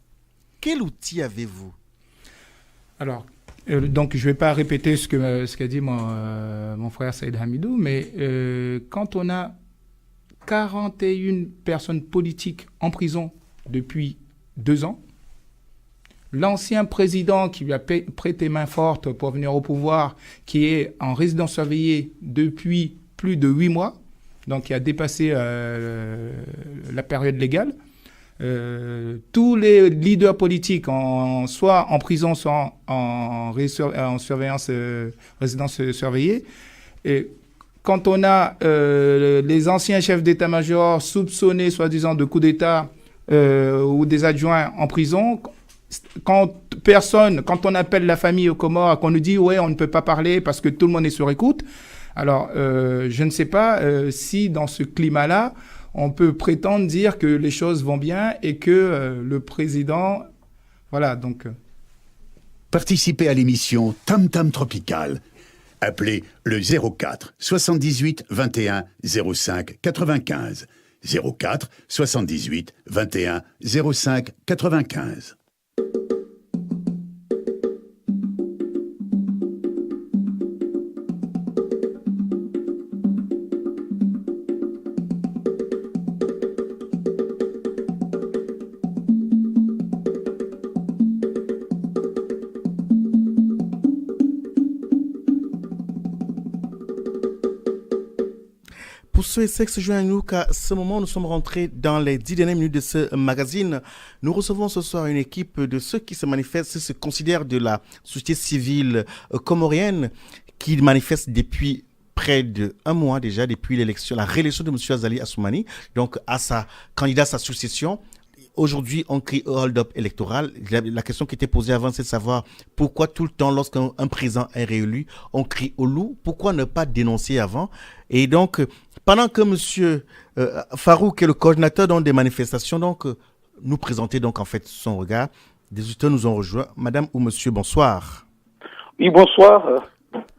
Quel outil avez-vous? Alors, donc je ne vais pas répéter ce qu'a dit mon frère Saïd Hamidou, mais quand on a 41 personnes politiques en prison depuis 2 ans, l'ancien président qui lui a prêté main forte pour venir au pouvoir, qui est en résidence surveillée depuis plus de 8 mois, donc qui a dépassé la période légale, tous les leaders politiques, soit en prison, soit en surveillance, résidence surveillée. Et quand on a les anciens chefs d'état-major soupçonnés, soi-disant, de coup d'État ou des adjoints en prison, quand on appelle la famille aux Comores, qu'on nous dit « ouais, on ne peut pas parler parce que tout le monde est sur écoute », alors je ne sais pas si dans ce climat-là, on peut prétendre dire que les choses vont bien et que le président... Voilà, donc... Participez à l'émission Tam Tam Tropical. Appelez le 04 78 21 05 95. 04 78 21 05 95. Pour ceux et ceux qui se joignent à nous, qu'à ce moment, nous sommes rentrés dans les 10 dernières minutes de ce magazine. Nous recevons ce soir une équipe de ceux qui se manifestent, se considèrent de la société civile comorienne, qui manifestent depuis près d'un mois déjà, depuis l'élection, la réélection de M. Azali Assoumani, donc à sa candidat à sa succession. Aujourd'hui, on crie hold-up électoral. La question qui était posée avant, c'est de savoir pourquoi tout le temps, lorsqu'un président est réélu, on crie au loup. Pourquoi ne pas dénoncer avant? Et donc, pendant que M. Farouk, qui est le coordinateur des manifestations, nous présentait donc en fait son regard, des auditeurs nous ont rejoints. Madame ou monsieur, bonsoir. Oui, bonsoir.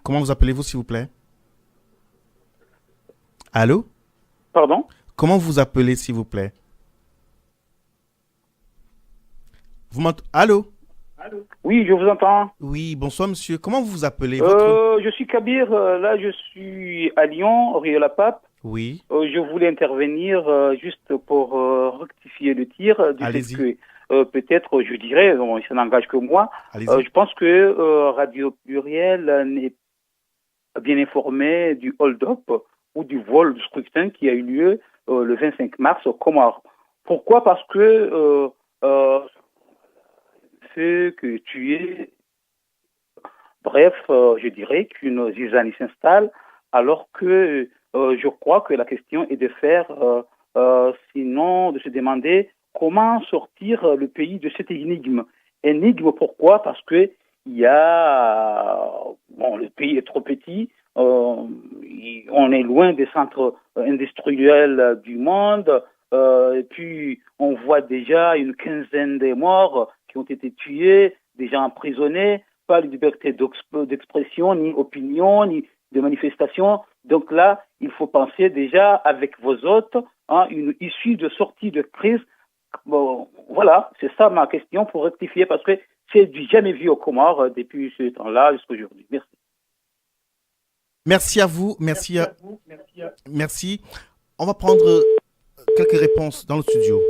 Comment vous appelez-vous, s'il vous plaît? Allô? Pardon? Comment vous appelez, s'il vous plaît? Vous m'entendez? Allô? Oui, je vous entends. Oui, bonsoir monsieur. Comment vous vous appelez? Je suis Kabir. Là, je suis à Lyon, rue de la Pape. Oui. Je voulais intervenir juste pour rectifier le tir du fait que peut-être, je dirais, ça n'engage que moi. Je pense que Radio Pluriel n'est pas bien informé du hold-up ou du vol du scrutin qui a eu lieu le 25 mars au Comores. Pourquoi? Parce que que tuer. Bref, je dirais qu'une zizanie s'installe, alors que je crois que la question est de faire, sinon de se demander comment sortir le pays de cette énigme. Énigme, pourquoi? Parce que le pays est trop petit, on est loin des centres industriels du monde, et puis on voit déjà une quinzaine de morts qui ont été tués, déjà emprisonnés, pas de liberté d'expression, ni opinion, ni de manifestation. Donc là, il faut penser déjà avec vos hôtes une issue de sortie de crise. Bon, voilà, c'est ça ma question pour rectifier, parce que c'est du jamais vu aux Comores depuis ce temps-là jusqu'à aujourd'hui. Merci. Merci à vous. Merci. On va prendre quelques réponses dans le studio.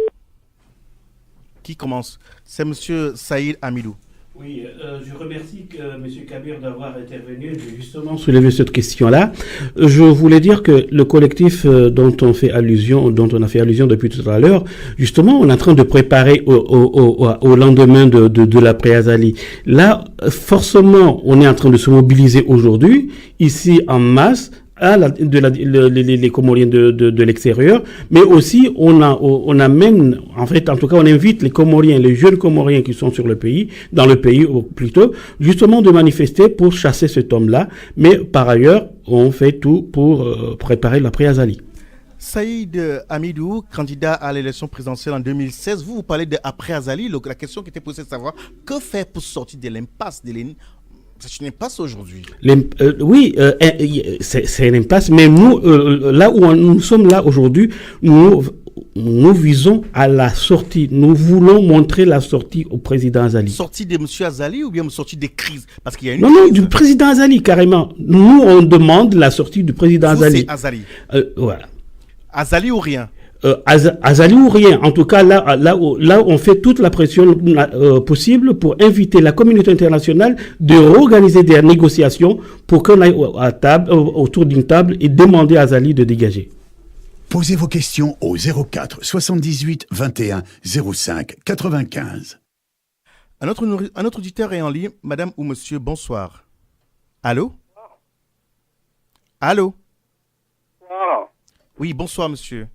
Qui commence? C'est M. Saïd Amidou. Oui, je remercie M. Kabir d'avoir intervenu, de justement soulever cette question-là. Je voulais dire que le collectif dont on a fait allusion depuis tout à l'heure, justement, on est en train de préparer au lendemain de l'après-Azali. Là, forcément, on est en train de se mobiliser aujourd'hui, ici en masse, les Comoriens de l'extérieur, mais aussi on amène, en fait, en tout cas, on invite les Comoriens, les jeunes Comoriens qui sont dans le pays plutôt, justement de manifester pour chasser cet homme-là. Mais par ailleurs, on fait tout pour préparer l'après-Azali. Saïd Amidou, candidat à l'élection présidentielle en 2016, vous parlez d'après-Azali. La question qui était posée, c'est de savoir que faire pour sortir de l'impasse de Lénine. C'est une impasse aujourd'hui. Oui, c'est une impasse, mais nous, là où nous sommes là aujourd'hui, nous visons à la sortie. Nous voulons montrer la sortie au président Azali. Sortie de M. Azali ou bien sortie des crises? Parce qu'il y a une crise. Non, du président Azali, carrément. Nous, on demande la sortie du président Azali. C'est Azali. Voilà. Azali ou rien? Azali ou rien. En tout cas, là, on fait toute la pression possible pour inviter la communauté internationale de réorganiser des négociations pour qu'on aille autour d'une table et demander à Azali de dégager. Posez vos questions au 04 78 21 05 95. Un autre auditeur est en ligne. Madame ou monsieur, bonsoir. Allô? Allô? Oui, bonsoir monsieur.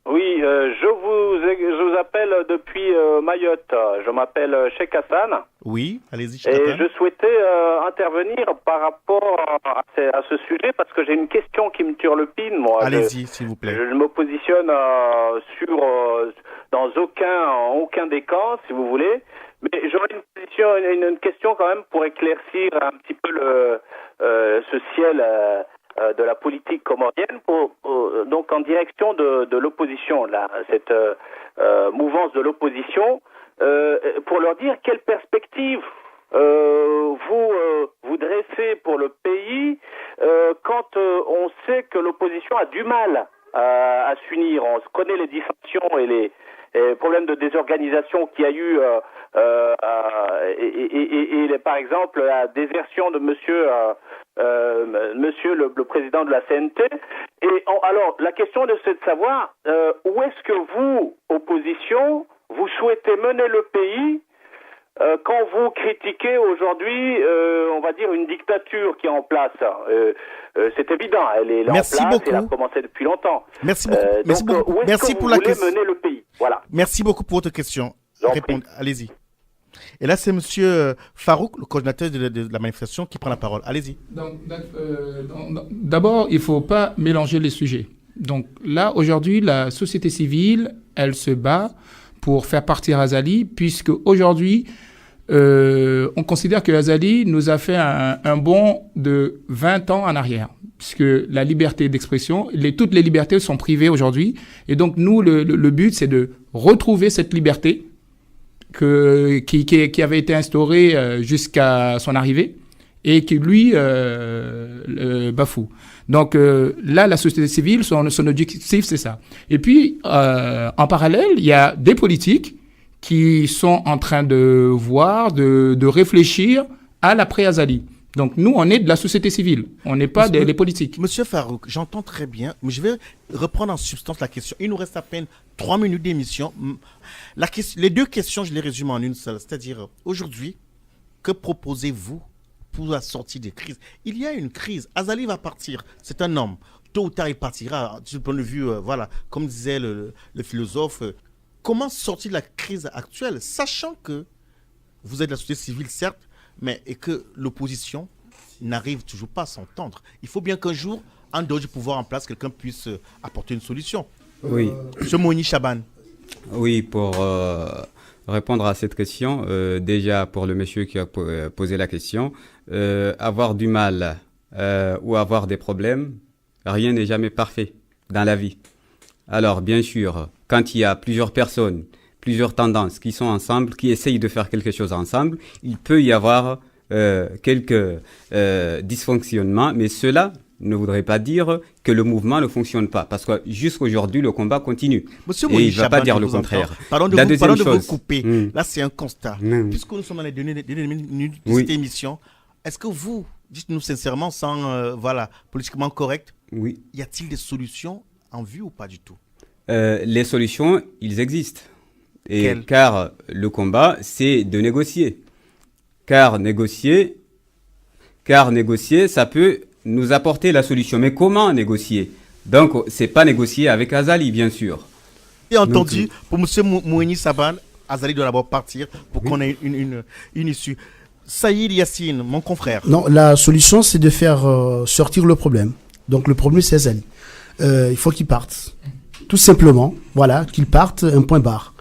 Oui, je vous appelle depuis Mayotte. Je m'appelle Cheikh Hassan. Oui, allez-y, Cheikh Hassan. Et je souhaitais intervenir par rapport à ce sujet parce que j'ai une question qui me turlupine, moi. Allez-y, s'il vous plaît. Je me positionne dans aucun des camps, si vous voulez. Mais j'aurais une question quand même pour éclaircir un petit peu ce ciel de la politique comorienne, donc en direction de l'opposition, là, cette mouvance de l'opposition, pour leur dire quelle perspective vous dressez pour le pays quand on sait que l'opposition a du mal à s'unir. On connaît les dissensions et problème de désorganisation qu'il y a eu, par exemple la désertion de monsieur le président de la CNT. Alors la question c'est de savoir où est-ce que vous, opposition, vous souhaitez mener le pays quand vous critiquez aujourd'hui, on va dire, une dictature qui est en place. C'est évident, elle est là en place, elle a commencé depuis longtemps. Merci beaucoup. Merci beaucoup. Où est-ce Merci que pour vous la voulez question. mener le pays? Voilà. Merci beaucoup pour votre question. Allez-y. Et là, c'est monsieur Farouk, le coordinateur de la manifestation, qui prend la parole. Allez-y. D'abord, il ne faut pas mélanger les sujets. Donc là, aujourd'hui, la société civile, elle se bat pour faire partir Azali, puisque aujourd'hui, on considère que Azali nous a fait un bond de 20 ans en arrière, puisque la liberté d'expression, toutes les libertés sont privées aujourd'hui. Et donc, nous, le but, c'est de retrouver cette liberté qui avait été instaurée jusqu'à son arrivée et qui, lui, bafoue. Donc là, la société civile, son objectif, c'est ça. Et puis, en parallèle, il y a des politiques qui sont en train de voir, de réfléchir à l'après-Azali. Donc nous, on est de la société civile, on n'est pas des politiques. Monsieur Farouk, j'entends très bien, mais je vais reprendre en substance la question. Il nous reste à peine 3 minutes d'émission. Les deux questions, je les résume en une seule. C'est-à-dire, aujourd'hui, que proposez-vous pour la sortie des crises? Il y a une crise. Azali va partir. C'est un homme. Tôt ou tard, il partira. Du point de vue, voilà, comme disait le philosophe, comment sortir de la crise actuelle, sachant que vous êtes de la société civile, certes, et que l'opposition n'arrive toujours pas à s'entendre. Il faut bien qu'un jour, en dehors du pouvoir en place, quelqu'un puisse apporter une solution. Oui. Monsieur Mouni Chaban. Oui, pour répondre à cette question, déjà pour le monsieur qui a posé la question, avoir du mal ou avoir des problèmes, rien n'est jamais parfait dans la vie. Alors, bien sûr, quand il y a plusieurs personnes, plusieurs tendances qui sont ensemble, qui essayent de faire quelque chose ensemble, il peut y avoir quelques dysfonctionnements, mais cela ne voudrait pas dire que le mouvement ne fonctionne pas, parce que jusqu'aujourd'hui, le combat continue. Monsieur et il ne va pas dire le contraire. Pardon de vous couper. Là, c'est un constat. Puisque nous sommes dans les dernières minutes de cette émission, est-ce que vous, dites-nous sincèrement, sans politiquement correct, y a-t-il des solutions en vue ou pas du tout? Les solutions, ils existent. Car le combat, c'est de négocier. Car négocier, ça peut nous apporter la solution. Mais comment négocier? Donc, c'est pas négocier avec Azali, bien sûr. Et entendu, pour M. Mouni Saban, Azali doit d'abord partir pour qu'on ait une issue. Saïd Yassine, mon confrère. Non, la solution, c'est de faire sortir le problème. Donc, le problème, c'est Azali. Il faut qu'il parte. Tout simplement, voilà, qu'il parte, un point barre.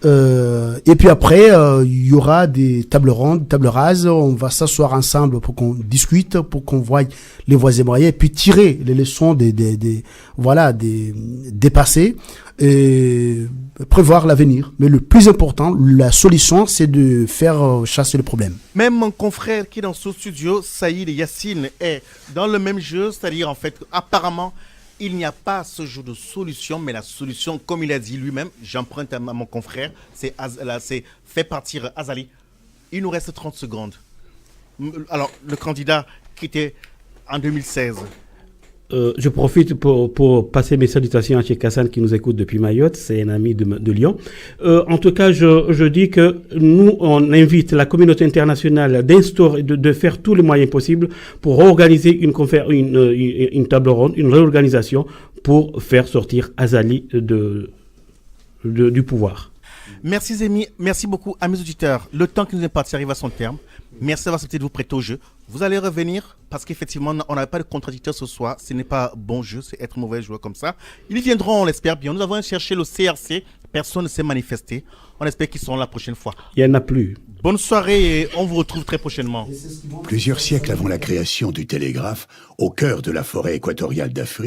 Et puis après, il y aura des tables rondes, tables rases. On va s'asseoir ensemble pour qu'on discute, pour qu'on voie les voies et moyens, et puis tirer les leçons des passés et prévoir l'avenir. Mais le plus important, la solution, c'est de faire chasser le problème. Même mon confrère qui est dans ce studio, Saïd Yassine, est dans le même jeu, c'est-à-dire en fait, apparemment, il n'y a pas ce genre de solution, mais la solution, comme il a dit lui-même, j'emprunte à mon confrère, c'est faire partir Azali. Il nous reste 30 secondes. Alors, le candidat qui était en 2016. Je profite pour passer mes salutations à Cheikh Hassan qui nous écoute depuis Mayotte, c'est un ami de Lyon. En tout cas, je dis que nous, on invite la communauté internationale d'instaurer, de faire tous les moyens possibles pour organiser une table ronde, une réorganisation pour faire sortir Azali du pouvoir. Merci Zémi, merci beaucoup à mes auditeurs. Le temps qui nous est parti arrive à son terme. Merci d'avoir accepté de vous prêter au jeu. Vous allez revenir parce qu'effectivement, on n'avait pas de contradicteur ce soir. Ce n'est pas bon jeu, c'est être mauvais joueur comme ça. Ils viendront, on l'espère bien. Nous avons cherché le CRC. Personne ne s'est manifesté. On espère qu'ils seront la prochaine fois. Il n'y en a plus. Bonne soirée et on vous retrouve très prochainement. Plusieurs siècles avant la création du télégraphe, au cœur de la forêt équatoriale d'Afrique,